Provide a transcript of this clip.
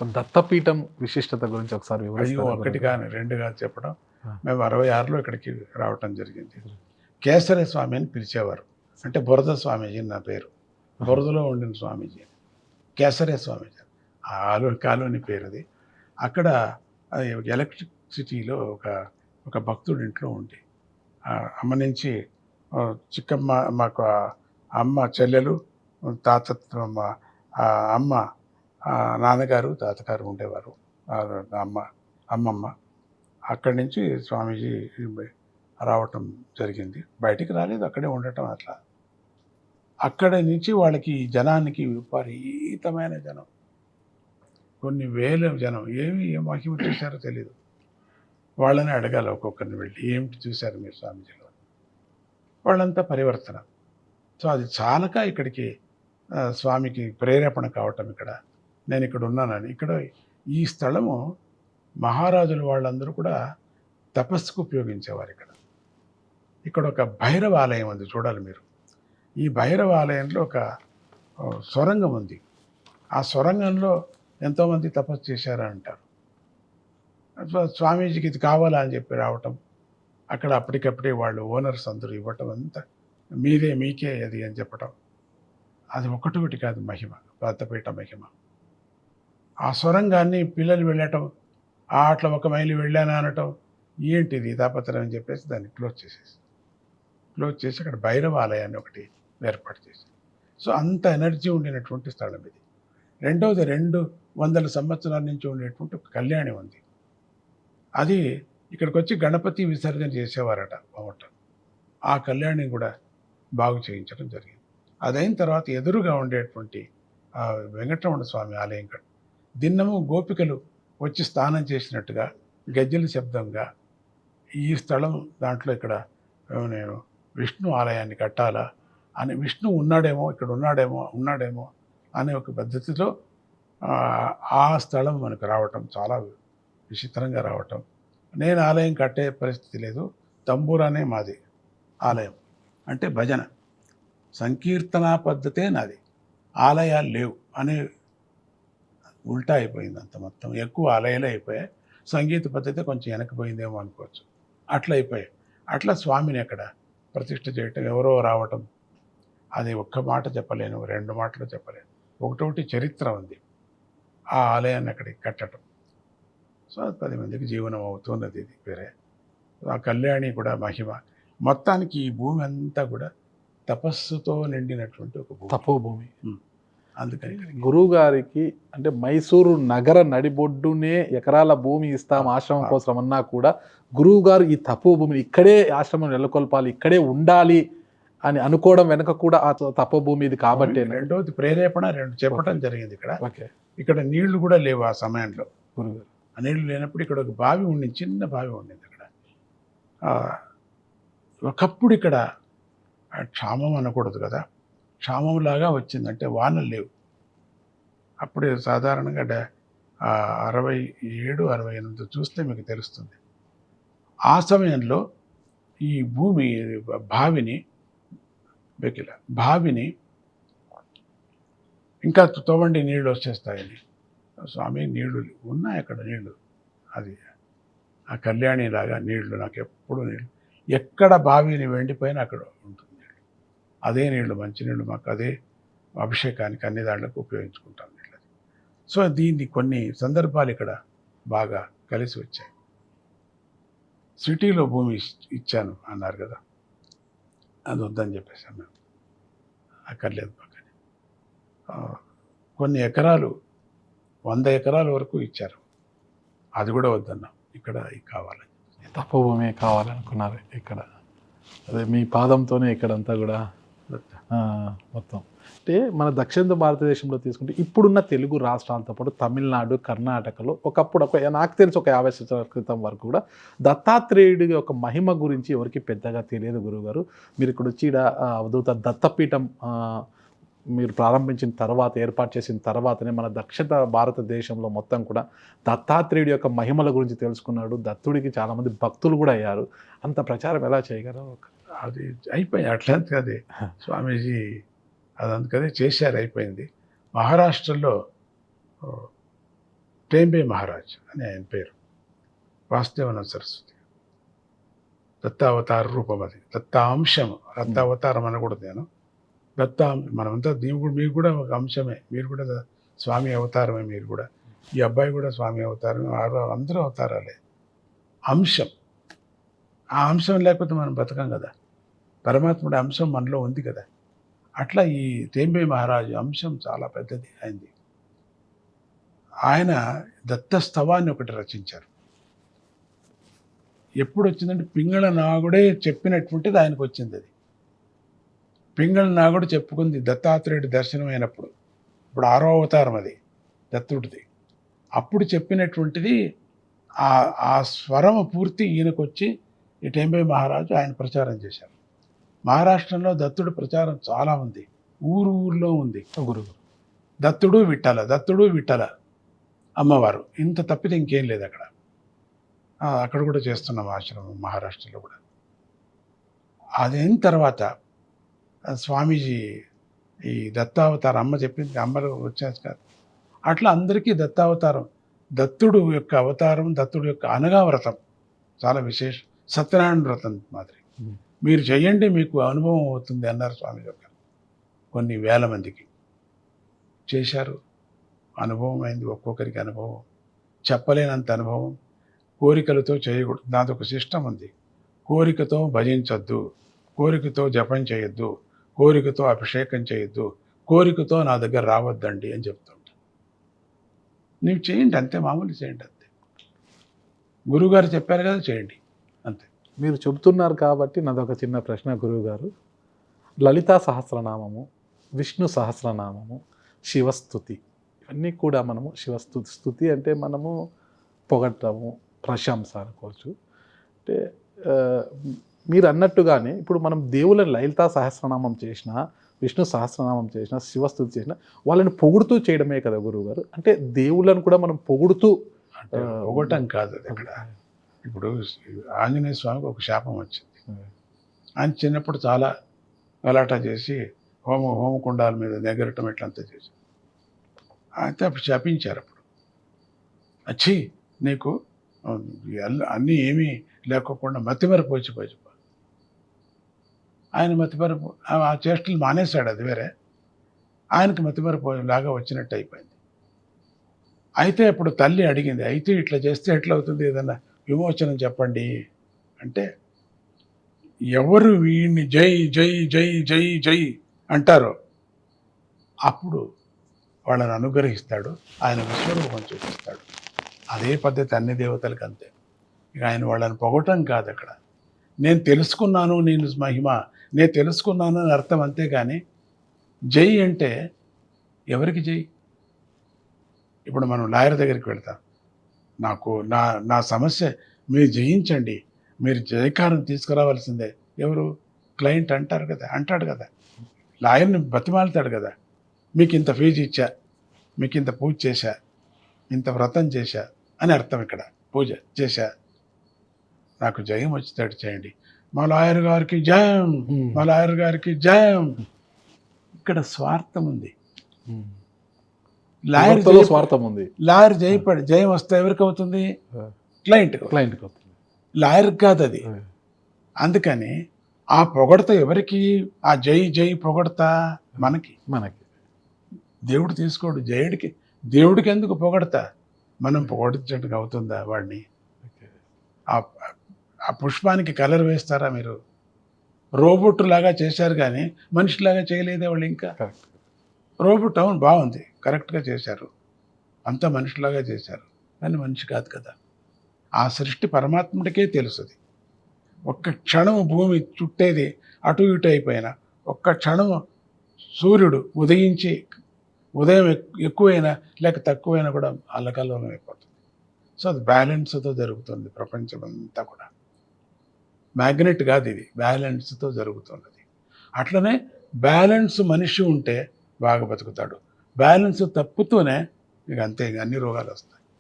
So Datta Peetham విశిష్టత గురించి ఒకసారి అయ్యో వివరిస్తారా? ఒకటి కానీ రెండు కాదు చెప్పడం. ఆ. మేము 66లో ఇక్కడికి రావటం జరిగింది. కేసరి స్వామి అని పిలిచేవారు. అంటే బురద స్వామీజీ నా పేరు. బురదలో ఉండిన స్వామీజీ కేసరే స్వామీజీ కాలోని పేరు అది. అక్కడ ఎలక్ట్రిసిటీలో ఒక భక్తుడి ఇంట్లో ఉండి అమ్మ నుంచి చిక్కమ్మ మాకు అమ్మ చెల్లెలు తాత అమ్మ నాన్నగారు తాతగారు ఉండేవారు. అమ్మమ్మ అక్కడి నుంచి స్వామీజీ రావటం జరిగింది. బయటికి రాలేదు, అక్కడే ఉండటం. అట్లా అక్కడి నుంచి వాళ్ళకి జనానికి విపరీతమైన జనం, కొన్ని వేల జనం. ఏం మహిమ చూశారో తెలీదు. వాళ్ళని అడగాలి ఒక్కొక్కరిని వెళ్ళి, ఏమిటి చూశారు మీరు స్వామీజీలో? వాళ్ళంతా పరివర్తన. సో అది చాలక ఇక్కడికి స్వామికి ప్రేరేపణ కావటం. నేను ఇక్కడ ఉన్నానని. ఇక్కడ ఈ స్థలము మహారాజుల వాళ్ళందరూ కూడా తపస్సుకు ఉపయోగించేవారు. ఇక్కడ ఒక భైరవ ఆలయం ఉంది, చూడాలి మీరు. ఈ భైరవ ఆలయంలో ఒక సొరంగం ఉంది. ఆ సొరంగంలో ఎంతోమంది తపస్సు చేశారని అంటారు. స్వామీజీకి ఇది కావాలా అని చెప్పి రావటం, అక్కడ అప్పటికప్పుడే వాళ్ళు ఓనర్స్ అందరూ ఇవ్వటం, అంతా మీకే అది అని చెప్పటం. అది ఒకటి కాదు మహిమ, దత్తపీఠ మహిమ. ఆ సొరంగాన్ని పిల్లలు వెళ్ళటం, అట్లా 1 మైలు వెళ్ళాను అనటం, ఏంటిది తాపత్రయం అని చెప్పేసి దాన్ని క్లోజ్ చేసి అక్కడ భైరవ ఆలయాన్ని ఒకటి ఏర్పాటు చేసి. సో అంత ఎనర్జీ ఉండినటువంటి స్థలం ఇది. రెండవది 200 సంవత్సరాల నుంచి ఉండేటువంటి ఒక కళ్యాణి ఉంది. అది ఇక్కడికి వచ్చి గణపతి విసర్జన చేసేవారట మొదట. ఆ కళ్యాణి కూడా బాగు చేయించడం జరిగింది. అదైన తర్వాత ఎదురుగా ఉండేటువంటి వెంకటరమణ స్వామి ఆలయం దిన్నము గోపికలు వచ్చి స్నానం చేసినట్టుగా గజ్జల శబ్దంగా ఈ స్థలం దాంట్లో ఇక్కడ నేను విష్ణు ఆలయాన్ని కట్టాలా అని, విష్ణు ఉన్నాడేమో ఇక్కడ ఉన్నాడేమో అనే ఒక పద్ధతిలో ఆ స్థలం మనకు రావటం చాలా విచిత్రంగా రావటం. నేను ఆలయం కట్టే పరిస్థితి లేదు, తంబూరానే మాది ఆలయం. అంటే భజన సంకీర్తనా పద్ధతే నాది, ఆలయాలు లేవు అనే ఉల్టా అయిపోయింది. అంత మొత్తం ఎక్కువ ఆలయాలే అయిపోయాయి. సంగీత పద్ధతి కొంచెం వెనకపోయిందేమో అనుకోవచ్చు. అట్లా అయిపోయాయి. అట్లా స్వామిని అక్కడ ప్రతిష్ఠ చేయటం, ఎవరో రావటం, అది ఒక్క మాట చెప్పలేను, 2 మాటలు చెప్పలేను. ఒకటి చరిత్ర ఉంది ఆ ఆలయాన్ని అక్కడికి కట్టడం. సో 10 మందికి జీవనం అవుతున్నది. ఇది వేరే. ఆ కళ్యాణి కూడా మహిమ. మొత్తానికి ఈ భూమి అంతా కూడా తపస్సుతో నిండినటువంటి ఒక భూమి, తపోభూమి. అందుకని గురువు గారికి అంటే మైసూరు నగర నడిబొడ్డునే ఎకరాల భూమి ఇస్తాం ఆశ్రమం కోసం అన్నా కూడా గురువు గారు ఈ తపోభూమిని ఇక్కడే ఆశ్రమం నెలకొల్పాలి, ఇక్కడే ఉండాలి అని అనుకోవడం వెనక కూడా ఆ తపోభూమి ఇది కాబట్టి. రెండవది ప్రేరేపణ చెప్పడం జరిగింది. ఇక్కడ నీళ్లు కూడా లేవు ఆ సమయంలో. గురుగారు ఆ నీళ్లు లేనప్పుడు ఇక్కడ ఒక బావి ఉండింది, చిన్న బావి ఉండింది అక్కడ. ఒకప్పుడు ఇక్కడ క్షామం అనకూడదు కదా, క్షామంలాగా వచ్చిందంటే వానలు లేవు. అప్పుడే సాధారణంగా 67, 68 చూస్తే మీకు తెలుస్తుంది. ఆ సమయంలో ఈ భూమి బావిని ఇంకా తోవండి నీళ్ళు వచ్చేస్తాయని, స్వామి నీళ్లు ఉన్నాయి అక్కడ, నీళ్లు అది ఆ కళ్యాణి లాగా నీళ్లు, నాకు ఎప్పుడు నీళ్ళు, ఎక్కడ బావిని వెండిపోయినా అక్కడ ఉంటుంది నీళ్ళు. అదే నీళ్లు, మంచినీళ్ళు, మాకు అదే అభిషేకానికి అన్ని దాంట్లకు ఉపయోగించుకుంటాం నీళ్ళు. సో దీన్ని కొన్ని సందర్భాలు ఇక్కడ బాగా కలిసి వచ్చాయి. సిటీలో భూమి ఇచ్చాను అన్నారు కదా, అది వద్దని చెప్పేసాను మేము. అక్కర్లేదు పక్కనే కొన్ని ఎకరాలు, 100 ఎకరాల వరకు ఇచ్చారు, అది కూడా వద్దన్నాం. ఇక్కడ కావాలని, తపోభూమి కావాలనుకున్నారు ఇక్కడ. అదే మీ పాదంతోనే ఇక్కడంతా కూడా మొత్తం. అంటే మన దక్షిణ భారతదేశంలో తీసుకుంటే ఇప్పుడున్న తెలుగు రాష్ట్రాలతో పాటు తమిళనాడు, కర్ణాటకలో ఒకప్పుడు నాకు తెలిసి ఒక 50 సంవత్సరాల క్రితం వరకు కూడా దత్తాత్రేయుడి యొక్క మహిమ గురించి ఎవరికి పెద్దగా తెలియదు. గురువుగారు మీరు ఇక్కడ వచ్చి అవధూత దత్తపీఠం మీరు ప్రారంభించిన తర్వాత, ఏర్పాటు చేసిన తర్వాతనే మన దక్షిణ భారతదేశంలో మొత్తం కూడా దత్తాత్రేయుడి యొక్క మహిమల గురించి తెలుసుకున్నాడు. దత్తుడికి చాలామంది భక్తులు కూడా అయ్యారు. అంత ప్రచారం ఎలా చేయగలరు? అది అయిపోయింది అట్లంత కదే, స్వామీజీ అదంతకదే చేశారు, అయిపోయింది. మహారాష్ట్రలో టేంబే మహారాజ్ అని ఆయన పేరు. వాసుదేవన సరస్వతి దత్తావతార రూపం, అది దత్తాంశం. దత్తావతారం అనకూడదు నేను. మనమంతా దేవుడు, మీకు కూడా ఒక అంశమే, మీరు కూడా స్వామి అవతారమే. మీరు కూడా, ఈ అబ్బాయి కూడా స్వామి అవతారం, అందరూ అవతారాలే. అంశం. ఆ అంశం లేకపోతే మనం బతకం కదా. పరమాత్ముడి అంశం మనలో ఉంది కదా. అట్లా ఈ టేంబే మహారాజు అంశం చాలా పెద్దది అయింది. ఆయన దత్తస్తవాన్ని ఒకటి రచించారు. ఎప్పుడు వచ్చిందంటే పింగళ నాగుడే చెప్పినటువంటిది ఆయనకు వచ్చింది. అది పింగళ నాగుడు చెప్పుకుంది దత్తాత్రేయుడి దర్శనం అయినప్పుడు. ఇప్పుడు 6వ అవతారం అది దత్తుడిది. అప్పుడు చెప్పినటువంటిది ఆ స్వరం పూర్తి ఈయనకు వచ్చి ఈ టేంబే మహారాజు ఆయన ప్రచారం చేశారు. మహారాష్ట్రంలో దత్తుడి ప్రచారం చాలా ఉంది, ఊర్లో ఉంది. గురువు దత్తుడు విఠల అమ్మవారు, ఇంత తప్పితే ఇంకేం లేదు అక్కడ. అక్కడ కూడా చేస్తున్నాం ఆశ్రమం, మహారాష్ట్రలో కూడా. అదైన తర్వాత స్వామీజీ ఈ దత్తావతారం, అమ్మ చెప్పింది, అమ్మలు వచ్చేసి కాదు, అట్లా అందరికీ దత్తావతారం, దత్తుడు యొక్క అవతారం, దత్తుడు యొక్క అనగా వ్రతం చాలా విశేషం. సత్యనారాయణ వ్రతం మాదిరి మీరు చేయండి, మీకు అనుభవం అవుతుంది అన్నారు స్వామి గారు. కొన్ని వేల మందికి చేశారు, అనుభవం అయింది. ఒక్కొక్కరికి అనుభవం, చెప్పలేనంత అనుభవం. కోరికలతో చేయకూడదు, దాంతో ఒక సిస్టమ్ ఉంది. కోరికతో భజించొద్దు, కోరికతో జపం చేయొద్దు, కోరికతో అభిషేకం చేయొద్దు, కోరికతో నా దగ్గర రావద్దండి అని చెప్తుంటా. నీవు చేయండి అంతే, మామూలు చేయండి అంతే. గురువుగారు చెప్పారు కదా, చేయండి అంతే. మీరు చెబుతున్నారు కాబట్టి నాదొక చిన్న ప్రశ్న గురువుగారు. లలితా సహస్రనామము, విష్ణు సహస్రనామము, శివస్తుతి, ఇవన్నీ కూడా మనము స్తుతి అంటే మనము పొగట్టము, ప్రశంస అనుకోవచ్చు. అంటే మీరు అన్నట్టుగానే ఇప్పుడు మనం దేవుళ్ళని లలితా సహస్రనామం చేసినా, విష్ణు సహస్రనామం చేసినా, శివస్తుతి చేసినా వాళ్ళని పొగుడుతూ చేయడమే కదా గురువుగారు. అంటే దేవుళ్ళని కూడా మనం పొగుడుతూ పొగటం కాదు అది. అక్కడ ఇప్పుడు ఆంజనేయ స్వామికి ఒక శాపం వచ్చింది. ఆయన చిన్నప్పుడు చాలా గలాటా చేసి హోమకుండాల మీద నెగరటం ఇట్లంతా చేసి, అయితే అప్పుడు శాపించారు. అప్పుడు వచ్చి నీకు అన్నీ ఏమీ లేకోకుండా మతిమరపు వచ్చిపోయి, ఆయన మతిమరపు ఆ చేష్టలు మానేశాడు, అది వేరే. ఆయనకి మతిమరపు లాగా వచ్చినట్టు అయిపోయింది. అయితే అప్పుడు తల్లి అడిగింది, అయితే ఇట్లా చేస్తే ఎట్లా అవుతుంది, ఏదన్నా విమోచనం చెప్పండి అంటే, ఎవరు వీడిని జై జై జై జై జై అంటారో అప్పుడు వాళ్ళని అనుగ్రహిస్తాడు, ఆయన విశ్వరూపం చూపిస్తాడు. అదే పద్ధతి అన్ని దేవతలకు అంతే. ఇక ఆయన వాళ్ళని పొగటం కాదు అక్కడ. నేను తెలుసుకున్నాను, నేను మహిమ, నేను తెలుసుకున్నాను అని అర్థం, అంతే. కానీ జై అంటే ఎవరికి జై? ఇప్పుడు మనం లాయర్ దగ్గరికి వెళ్తాం, నాకు నా సమస్య మీరు జయించండి, మీరు జయకారం తీసుకురావాల్సిందే. ఎవరు? క్లయింట్ అంటాడు కదా, లాయర్ని బతిమాలుతాడు కదా, మీకు ఇంత ఫీజు ఇచ్చా, మీకు ఇంత పూజ చేశా, ఇంత వ్రతం చేశా అని అర్థం. ఇక్కడ పూజ చేశా, నాకు జయం వచ్చేటట్టు చేయండి, మా లాయర్ గారికి జయం, మా లాయర్ గారికి జయం. ఇక్కడ స్వార్థం ఉంది. లాయర్ స్వార్థం ఉంది. లాయర్ జయం వస్తే ఎవరికి అవుతుంది? క్లయింట్ అవుతుంది, లాయర్కి కాదు అది. అందుకని ఆ పొగడత ఎవరికి? ఆ జై జై పొగడతా మనకి. దేవుడు తీసుకోడు జయుడికి. దేవుడికి ఎందుకు పొగడతా? మనం పొగడించడానికి అవుతుందా వాడిని? ఆ పుష్పానికి కలర్ వేస్తారా మీరు? రోబోట్ లాగా చేశారు కానీ మనిషిలాగా చేయలేదే వాళ్ళు. ఇంకా రోబోట్ అవును బాగుంది, కరెక్ట్గా చేశారు, అంతా మనిషిలాగా చేశారు, కానీ మనిషి కాదు కదా. ఆ సృష్టి పరమాత్ముడికే తెలుసుది. ఒక్క క్షణం భూమి చుట్టేది అటు ఇటు అయిపోయినా, ఒక్క క్షణం సూర్యుడు ఉదయించి ఉదయం ఎక్కువైనా లేక తక్కువైనా కూడా అల్లకల్లోలం అయిపోతుంది. సో అది బ్యాలెన్స్తో జరుగుతుంది. ప్రపంచం అంతా కూడా మ్యాగ్నెట్ కాదు, ఇది బ్యాలెన్స్తో జరుగుతున్నది. అట్లనే బ్యాలెన్స్ మనిషి ఉంటే బాగా బతుకుతాడు. బ్యాలెన్స్ తప్పుతూనే ఇక అంతే, ఇక అన్ని రోగాలు వస్తాయి.